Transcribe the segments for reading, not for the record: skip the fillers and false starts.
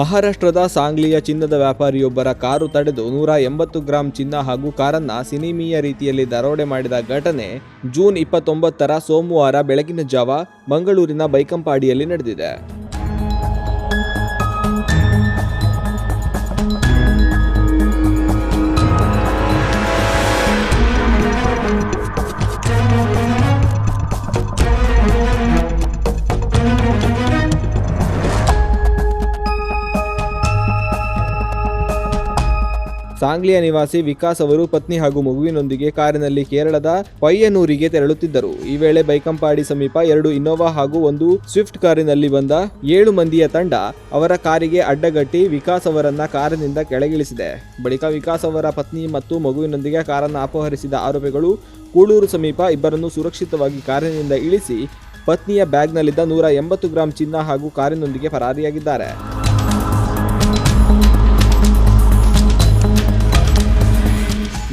ಮಹಾರಾಷ್ಟ್ರದ ಸಾಂಗ್ಲಿಯ ಚಿನ್ನದ ವ್ಯಾಪಾರಿಯೊಬ್ಬರ ಕಾರು ತಡೆದು 180 ಗ್ರಾಂ ಚಿನ್ನ ಹಾಗೂ ಕಾರನ್ನ ಸಿನಿಮೀಯ ರೀತಿಯಲ್ಲಿ ದರೋಡೆ ಮಾಡಿದ ಘಟನೆ ಜೂನ್ 29ರ ಸೋಮವಾರ ಬೆಳಗಿನ ಜಾವ ಮಂಗಳೂರಿನ ಬೈಕಂಪಾಡಿಯಲ್ಲಿ ನಡೆದಿದೆ. ಸಾಂಗ್ಲಿಯ ನಿವಾಸಿ ವಿಕಾಸ್ ಅವರು ಪತ್ನಿ ಹಾಗೂ ಮಗುವಿನೊಂದಿಗೆ ಕಾರಿನಲ್ಲಿ ಕೇರಳದ ಪಯ್ಯನೂರಿಗೆ ತೆರಳುತ್ತಿದ್ದರು. ಈ ವೇಳೆ ಬೈಕಂಪಾಡಿ ಸಮೀಪ 2 ಇನ್ನೋವಾ ಹಾಗೂ 1 ಸ್ವಿಫ್ಟ್ ಕಾರಿನಲ್ಲಿ ಬಂದ 7 ಮಂದಿಯ ತಂಡ ಅವರ ಕಾರಿಗೆ ಅಡ್ಡಗಟ್ಟಿ ವಿಕಾಸ್ ಅವರನ್ನ ಕಾರಿನಿಂದ ಕೆಳಗಿಳಿಸಿದೆ. ಬಳಿಕ ವಿಕಾಸ್ ಅವರ ಪತ್ನಿ ಮತ್ತು ಮಗುವಿನೊಂದಿಗೆ ಕಾರನ್ನು ಅಪಹರಿಸಿದ ಆರೋಪಿಗಳು ಕೂಳೂರು ಸಮೀಪ ಇಬ್ಬರನ್ನು ಸುರಕ್ಷಿತವಾಗಿ ಕಾರಿನಿಂದ ಇಳಿಸಿ ಪತ್ನಿಯ ಬ್ಯಾಗ್ನಲ್ಲಿದ್ದ 180 ಗ್ರಾಂ ಚಿನ್ನ ಹಾಗೂ ಕಾರಿನೊಂದಿಗೆ ಪರಾರಿಯಾಗಿದ್ದಾರೆ.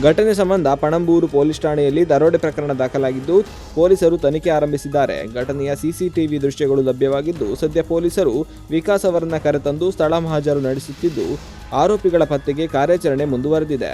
ಘಟನೆ ಸಂಬಂಧ ಪಣಂಬೂರು ಪೊಲೀಸ್ ಠಾಣೆಯಲ್ಲಿ ದರೋಡೆ ಪ್ರಕರಣ ದಾಖಲಾಗಿದ್ದು ಪೊಲೀಸರು ತನಿಖೆ ಆರಂಭಿಸಿದ್ದಾರೆ. ಘಟನೆಯ ಸಿಸಿಟಿವಿ ದೃಶ್ಯಗಳು ಲಭ್ಯವಾಗಿದ್ದು ಸದ್ಯ ಪೊಲೀಸರು ವಿಕಾಸ್ ಅವರನ್ನ ಕರೆತಂದು ಸ್ಥಳ ಮಹಾಜರು ನಡೆಸುತ್ತಿದ್ದು ಆರೋಪಿಗಳ ಪತ್ತೆಗೆ ಕಾರ್ಯಾಚರಣೆ ಮುಂದುವರೆದಿದೆ.